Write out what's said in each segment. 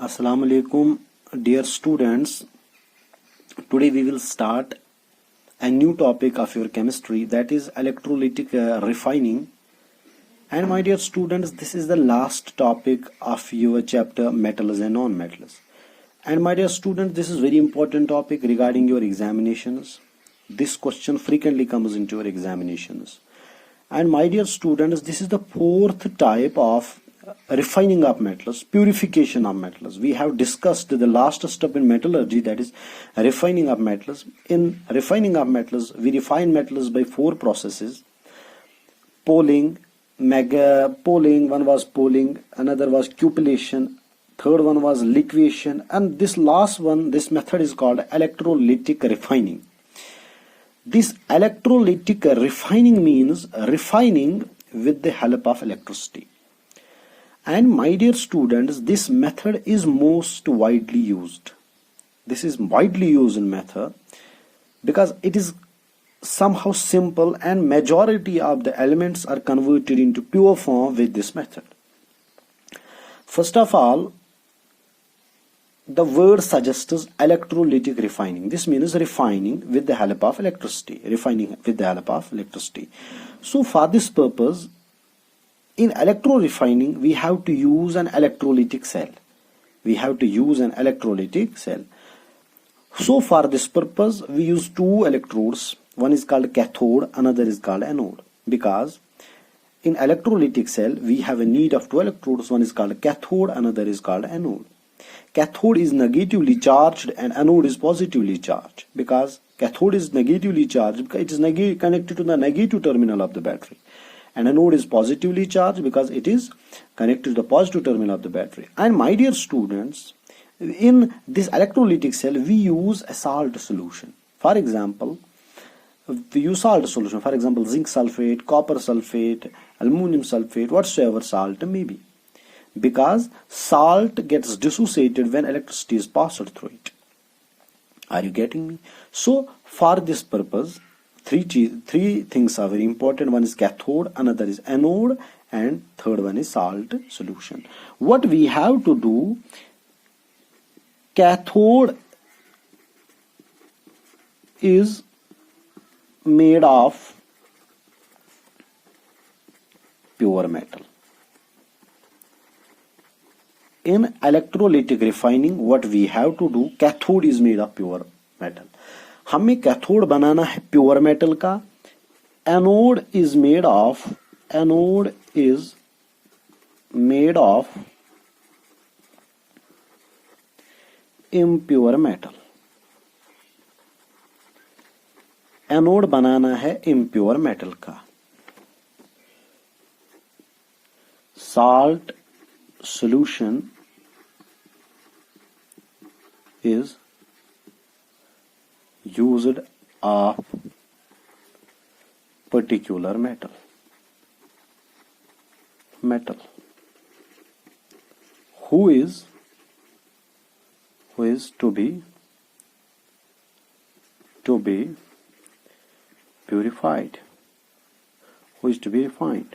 Assalamu alaikum, dear students. Today we will start a new topic of your chemistry, that is electrolytic refining. And my dear students, this is the last topic of your chapter metals and non-metals. And my dear students, this is very important topic regarding your examinations. This question frequently comes into your examinations. And my dear students, this is the fourth type of refining of metals, purification of metals. We have discussed the last step in metallurgy, that is refining of metals. In refining of metals, we refine metals by four processes: polling, one was polling, another was cupellation, third one was liquefaction, and this last one, this method is called electrolytic refining. This electrolytic refining means refining with the help of electricity. And my dear students, this method is most widely used. This is widely used in method because it is somehow simple and majority of the elements are converted into pure form with this method. First of all, the word suggests electrolytic refining. This means refining with the help of electricity. Refining with the help of electricity. So for this purpose, in electro-refining, we have to use an electrolytic cell. We have to use an electrolytic cell. So for this purpose, we use two electrodes. One is called cathode, another is called anode. Because in electrolytic cell, we have a need of two electrodes. One is called cathode, another is called anode. Cathode is negatively charged and anode is positively charged. Because cathode is negatively charged because it is connected to the negative terminal of the battery. And anode is positively charged because it is connected to the positive terminal of the battery. And my dear students, in this electrolytic cell, we use a salt solution. For example, we use salt solution. For example, zinc sulfate, copper sulfate, aluminum sulfate, whatsoever salt may be. Because salt gets dissociated when electricity is passed through it. Are you getting me? So, for this purpose, three things are very important. One is cathode, another is anode, and third one is salt solution. What we have to do, cathode is made of pure metal. In electrolytic refining, what we have to do, cathode is made of pure metal. हमें cathode बनाना है pure metal का. Anode is made of impure metal. Anode बनाना है impure metal का. Salt solution is used of particular metal who is to be purified, who is to be refined.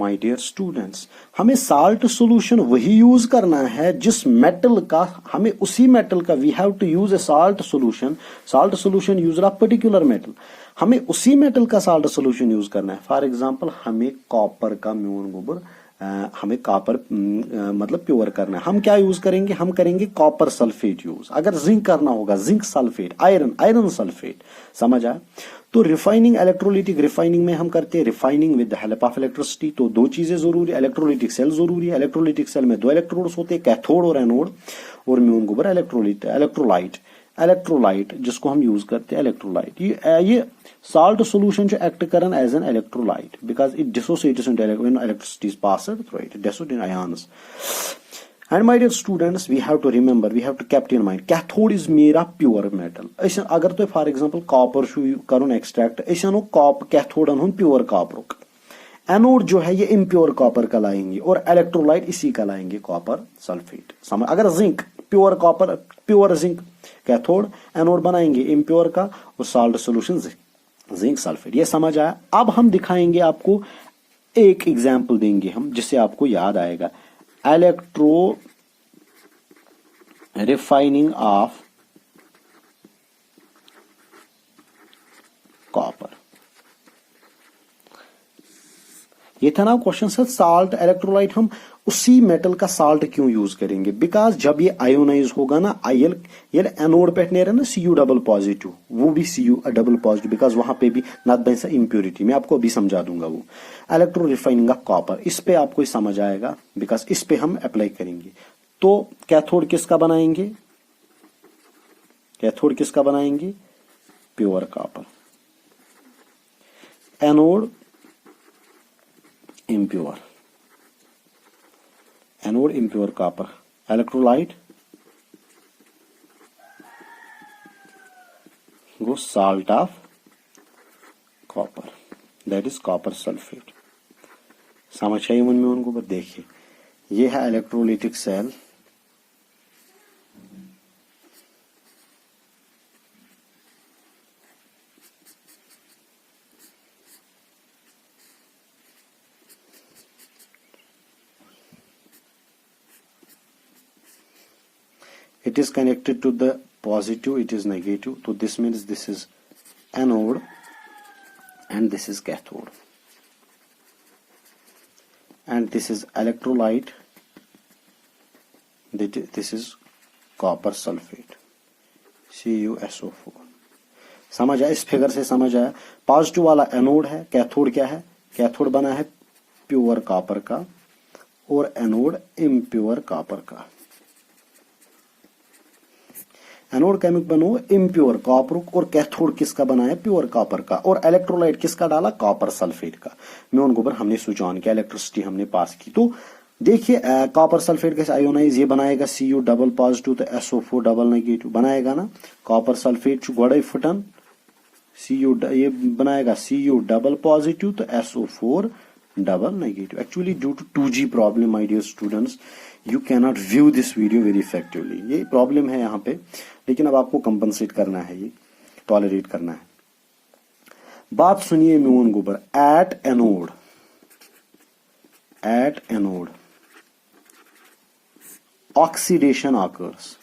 My dear students, हमें salt solution वही use करना है जिस metal का, हमें उसी मेटल का, we have to use a salt solution use of particular metal. हमें उसी मेटल का साल्ट सोल्यूशन यूज करना है. फॉर एग्जांपल, हमें कॉपर का म्यून गोबर, हमें कॉपर मतलब प्योर करना है. हम क्या यूज करेंगे? हम करेंगे कॉपर सल्फेट यूज. अगर जिंक करना होगा, जिंक सल्फेट, आयरन सल्फेट. समझ आया? तो रिफाइनिंग, इलेक्ट्रोलिटिक रिफाइनिंग में हम करते हैं refining with the help of electricity. तो दो चीजें जरूरी है. इलेक्ट्रोलिटिक सेल जरूरी है. इलेक्ट्रोलिटिक सेल में दो इलेक्ट्रोड्स होते हैं, कैथोड और एनोड. और म्यून गोबर इलेक्ट्रोलाइट जिसको हम यूज करते हैं इलेक्ट्रोलाइट. ये salt solution जो act Karan as an electrolyte because it dissociates into when electricity is passed through it. It dissociates in ions. And my dear students, we have to remember, we have to keep in mind, cathode is made of pure metal. अगर तो for example copper शू करूँ extract, ऐसा नो cathode अनहुन pure copper. Anode जो है ये impure copper का लाएंगे और इलेक्ट्रोलाइट इसी का लाएंगे कॉपर सल्फेट. समझ? अगर zinc pure copper, pure zinc cathode, anode बनाएंगे इम्प्योर का और साल्ट सॉल्यूशन जिंक सल्फेट. ये समझ आया? अब हम दिखाएंगे आपको, एक एग्जाम्पल देंगे हम जिससे आपको याद आएगा. Electro refining of copper. ये था ना क्वेश्चन सर, साल्ट इलेक्ट्रोलाइट हम उसी मेटल का साल्ट क्यों यूज करेंगे? बिकॉज जब ये आयोनाइज होगा ना, ये एनोड पे नेरा ना Cu डबल पॉजिटिव, वो भी Cu डबल पॉजिटिव, बिकॉज वहां पे भी नॉट बाय सा इम्प्योरिटी। मैं आपको अभी समझा दूंगा वो इलेक्ट्रो रिफाइनिंग ऑफ कॉपर। इस पे आपको समझ आएगा बिकॉज इस पे हम अप्लाई करेंगे। तो कैथोड किसका बनाएंगे? कैथोड किसका बनाएंगे? Pure copper. Anode impure, anode impure copper, electrolyte goes salt of copper, that is copper sulfate। समझ आई मन में उनको? पर देखिए ये है electrolytic cell, it is connected to the positive, it is negative, so this means this is anode and this is cathode, and this is electrolyte, this is copper sulfate CuSO4। समझ आया? इस फिगर से समझ आया? Positive वाला anode है, cathode क्या है? कैथोड बना है प्योर कॉपर का और एनोड इम्प्योर कॉपर का। एनोड केमिक बनो इम्प्योर कॉपर और कैथोड किसका बना है? प्योर कॉपर का। और इलेक्ट्रोलाइट किसका डाला? कॉपर सल्फेट का। म्यून गोबर हमने स्विच ऑन किया, इलेक्ट्रिसिटी हमने पास की। तो देखिए कॉपर सल्फेट कैसे आयोनाइज, ये बनाएगा Cu डबल पॉजिटिव तो SO4 डबल नेगेटिव बनाएगा ना। कॉपर सल्फेट गोड़े फुटन Cu, ये बनाएगा Cu डबल पॉजिटिव तो SO4 double negative. Actually due to 2G problem my dear students you cannot view this video very effectively. ये प्रॉब्लम है यहाँ पे, लेकिन अब आपको कंपनसेट करना है, ये टॉलरेट करना है। बात सुनिए म्यून गोबर, एट एनोड ऑक्सीडेशन ऑकर्स।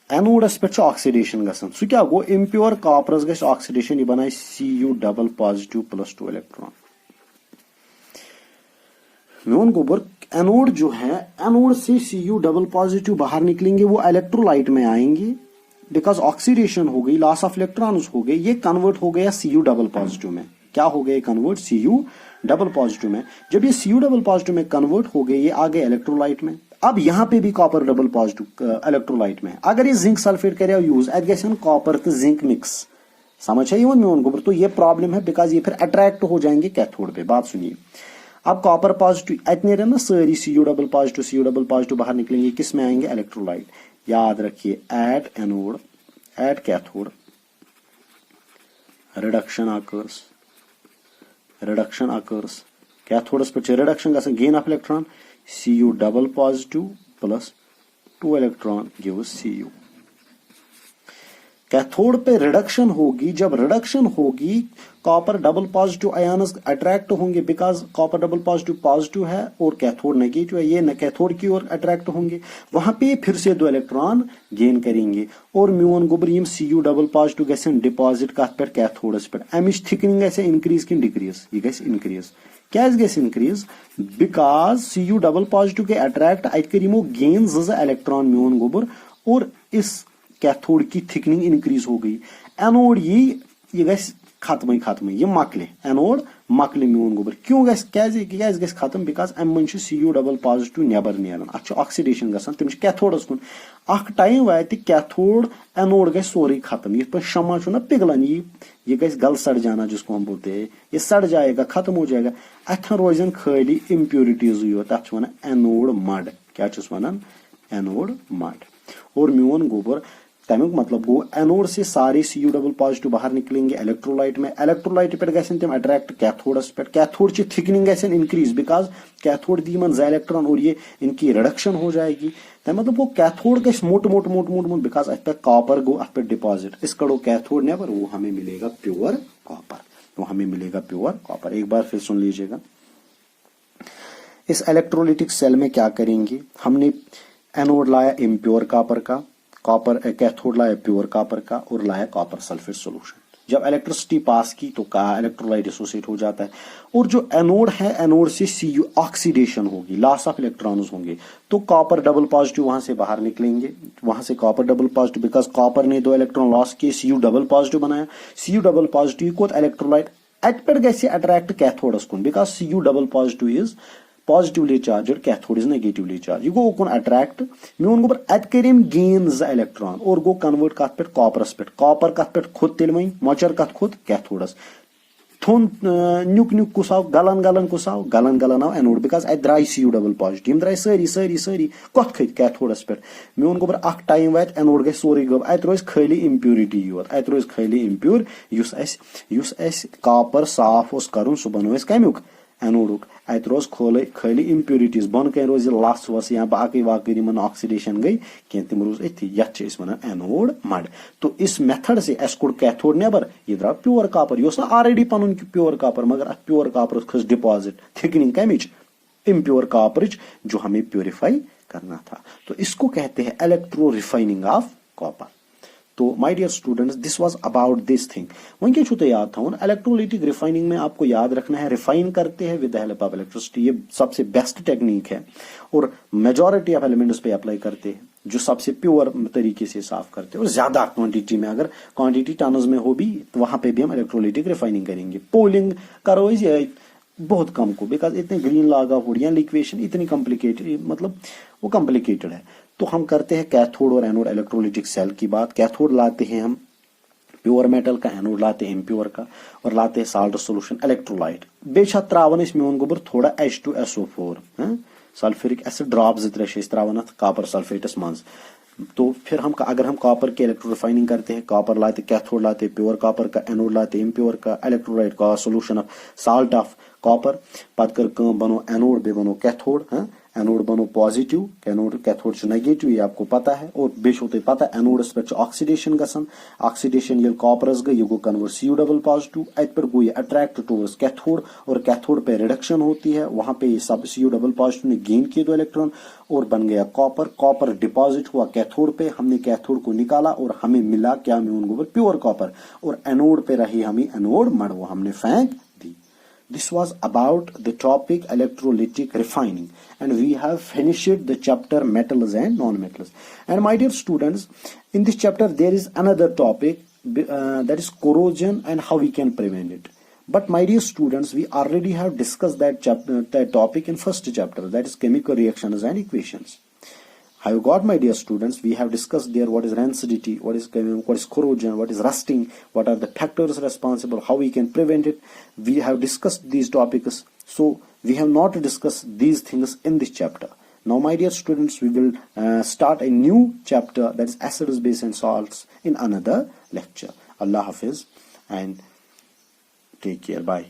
एनोडस पे ऑक्सीडेशन गसन, सो क्या गो? इम्प्योर कॉपरस गस ऑक्सीडेशन, ये बनाए Cu double positive plus 2 electron. म्यून गोबर एनोड जो है, एनोड से Cu डबल पॉजिटिव बाहर निकलेंगे, वो इलेक्ट्रोलाइट में आएंगे, बिकॉज ऑक्सीडेशन हो गई, लॉस ऑफ इलेक्ट्रॉन्स हो गए, ये कन्वर्ट हो गया Cu डबल पॉजिटिव में। क्या हो गया? कन्वर्ट Cu डबल पॉजिटिव में। जब ये Cu डबल पॉजिटिव में कन्वर्ट हो गए, ये आ गए इलेक्ट्रोलाइट में। अब यहां पे भी कॉपर डबल पॉजिटिव इलेक्ट्रोलाइट में। अगर ये जिंक सल्फेट करे यूज एट कॉपर तो जिंक मिक्स, समझ है म्यून गोबर? तो ये प्रॉब्लम है, बिकॉज ये फिर अट्रैक्ट हो जाएंगे कैथोड पे। बात सुनिए, अब कॉपर पॉजिटिव इतने ना सारी Cu डबल पॉजिटिव बाहर निकलेंगे, किस में आएंगे? इलेक्ट्रोलाइट। याद रखिए at anode at cathode reduction occurs cathodes पे रिडक्शन गसन, gain of electron Cu double positive plus 2 electron gives Cu। Cathode पे रिडक्शन होगी, जब रिडक्शन होगी copper double positive ions attract होंगे, बिकॉज कॉपर डबल पॉजिटिव है और कैथोड नेगेटिव है, ये कैथोड की ओर अट्रैक्ट होंगे, वहां पे फिर से 2 इलेक्ट्रॉन गेन करेंगे। और म्यून गोबर यम Cu डबल पॉजिटिव गसन डिपॉजिट कथ पे? कैथोडस पे। अमिच थिकनिंग गसे इंक्रीज कि डिक्रीज? ये गसे इंक्रीज। क्या गसे increase? Because Cu double positive के अट्रैक्ट अत कर यमो गेन 2 इलेक्ट्रॉन म्यून गोबर, और इस कैथोड की थिकनिंग इंक्रीज हो गई। एनोड ये गस खत्म, ये मकले, एनोड मकले म्यून गोबर। क्यों गस खत्म? बिकॉज अम मन Cu डबल पॉजिटिव नेबर नेरान, अत ऑक्सीडेशन गसान, तम कैथोडस कुन। अख टाइम वात कैथोड एनोड गस सोरे खत्म, ये पे शमा ना पिघलन, ये गस गल सड़ जाना, जिसको हम बोलते हैं, ये सड़ जाएगा, खत्म हो जाएगा। अथन रोजन खाली इम्प्योरिटीज योत, अथ वन एनोड मड। क्या वन? Anode mud. और म्यून गोबर तमिक मतलब गो एनोड से सारे Cu डबल पॉजिटिव बाहर निकलेंगे इलेक्ट्रोलाइट में, इलेक्ट्रोलाइट पे गसन तम अट्रैक्ट कैथोडस पे, कैथोड की थिकनिंग गसन इंक्रीज, बिकॉज कैथोड दी मन 2 इलेक्ट्रॉन और ये इनकी रिडक्शन हो जाएगी। मतलब वो कैथोड गस मोट, बिकॉज अत पे कॉपर गो अत पे डिपॉजिट, इस कड़ो कैथोड नेबर, वो हमें मिलेगा प्योर कॉपर। तो हमें मिलेगा प्योर कॉपर। एक बार फिर सुन लीजिएगा, इस इलेक्ट्रोलिटिक सेल में क्या करेंगे, हमने एनोड लाया इम्प्योर कॉपर का, कॉपर कैथोड लाया प्योर कॉपर का और लाया कॉपर सल्फेट सॉल्यूशन। जब इलेक्ट्रिसिटी पास की तो कहा इलेक्ट्रोलाइट एसोसिएट हो जाता है, और जो एनोड है एनोड से Cu ऑक्सीडेशन होगी, लॉस ऑफ इलेक्ट्रॉन्स होंगे, तो कॉपर डबल पॉजिटिव वहां से बाहर निकलेंगे, वहां से copper double positive, because copper ने 2 इलेक्ट्रॉन लॉस किए, Cu डबल पॉजिटिव बनाया। Cu डबल पॉजिटिव को इलेक्ट्रोलाइट अत पे गए अट्रैक्ट कैथोडस कुन, because Cu double positive is positively charge, cathode is negatively charge, यह गो उकन अट्रैक्ट, मोन गोबर अत करेम गेन 2 इलेक्ट्रॉन और गो कन्वर्ट कत पे कॉपरस पे, कॉपर कत पे खुद तेल वही मोचर कत खुद कैथोडस थोन न्युक न्युक कुस आव गलन गलन कुस आव गलन गलन आव एनोड, बिकॉज अत द्राय Cu डबल पॉजिटिव, यम द्राय सारी सारी सारी कत खत कैथोडस पे, मोन गोबर अख टाइम वात एनोड गई सोरे गब, अत रोज खाली इम्प्योरिटी योत, अत रोज खाली इम्प्योर, युस अस कॉपर साफ ओस करुन सह बनो अस कमुक एनोडुक, अत रोज खाली इम्प्योरिटीज बन कह रोज लस वस या बाकी बाकी यमन ऑक्सीडेशन गई कह तम रोज अथी, यथ वनान एनोड मड। तो इस मेथड से अस कोड़ कैथोड नेबर, यह द्राव प्योर कॉपर, यह ऑलरेडी पन प्योर कॉपर, मगर अत प्योर कॉपर खस डिपॉजिट थिकनिंग कमिच इम्प्योर कॉपर जो हमें प्योरीफाई करना था। तो इसको कहते हैं इलेक्ट्रो रिफाइनिंग ऑफ कॉपर। तो my dear students, this was about this thing. वहीं क्या छूते याद था, इलेक्ट्रोलिटिक रिफाइनिंग में आपको याद रखना है, रिफाइन करते हैं with the help of electricity, ये सबसे बेस्ट टेक्निक है और मेजॉरिटी ऑफ एलिमेंट्स पे अप्लाई करते हैं, जो सबसे प्योर तरीके से साफ करते हैं और ज्यादा क्वांटिटी में, अगर क्वांटिटी टनस में हो भी तो वहां पे भी हम इलेक्ट्रोलिटिक रिफाइनिंग करेंगे। पोलिंग करो बहुत कम को, बिकॉज इतने ग्रीन लॉग ऑफ वुड या लिक्वेशन इतनी कॉम्प्लिकेटेड, मतलब वो कॉम्प्लिकेटेड है। तो हम करते हैं कैथोड और एनोड इलेक्ट्रोलिटिक सेल की बात। कैथोड लाते हैं हम प्योर मेटल का, एनोड लाते हैं इम्प्योर का, और लाते हैं साल्ट सॉल्यूशन इलेक्ट्रोलाइट। बेशा त्रावन मोन गोबर थोड़ा H2SO4 सल्फ्यूरिक एसिड ड्रॉप 2-3 त्रावन कॉपर सल्फेटस मज। तो फिर हम अगर हम कॉपर की इलेक्ट्रो रिफाइनिंग करते हैं, कॉपर लाते कैथोड लाते प्योर कॉपर का, एनोड लाते इम्प्योर का, इलेक्ट्रोलाइट का solution of salt of copper, पत कर बनो एनोड बे बनो कैथोड, एनोड बनो पॉजिटिव, कैथोड नेगेटिव, ये आपको पता है। और बेश होते पता एनोडस पे ऑक्सीडेशन गसन, ऑक्सीडेशन ये कॉपरस गई, ये गो कन्वर्ट Cu डबल पॉजिटिव, अत पर गो ये अट्रैक्ट टूवर्ड्स कैथोड, और कैथोड पे रिडक्शन होती है, वहां पे ये सब Cu डबल पॉजिटिव ने गेन किए 2 इलेक्ट्रॉन और बन गया कॉपर। कॉपर डिपॉजिट हुआ कैथोड पे, हमने कैथोड को निकाला और हमें मिला क्या, में उनको प्योर कॉपर, और एनोड पे रही हमें एनोड मड, वो हमने फेंक दी। This was about the topic electrolytic refining, and we have finished the chapter metals and non-metals. And my dear students, in this chapter there is another topic that is corrosion and how we can prevent it. But my dear students, we already have discussed that topic in first chapter, that is chemical reactions and equations. Have you got, my dear students? We have discussed there what is rancidity, what is corrosion, what is rusting, what are the factors responsible, how we can prevent it. We have discussed these topics, so we have not discussed these things in this chapter. Now, my dear students, we will start a new chapter, that is acids, bases and salts, in another lecture. Allah Hafiz and take care. Bye.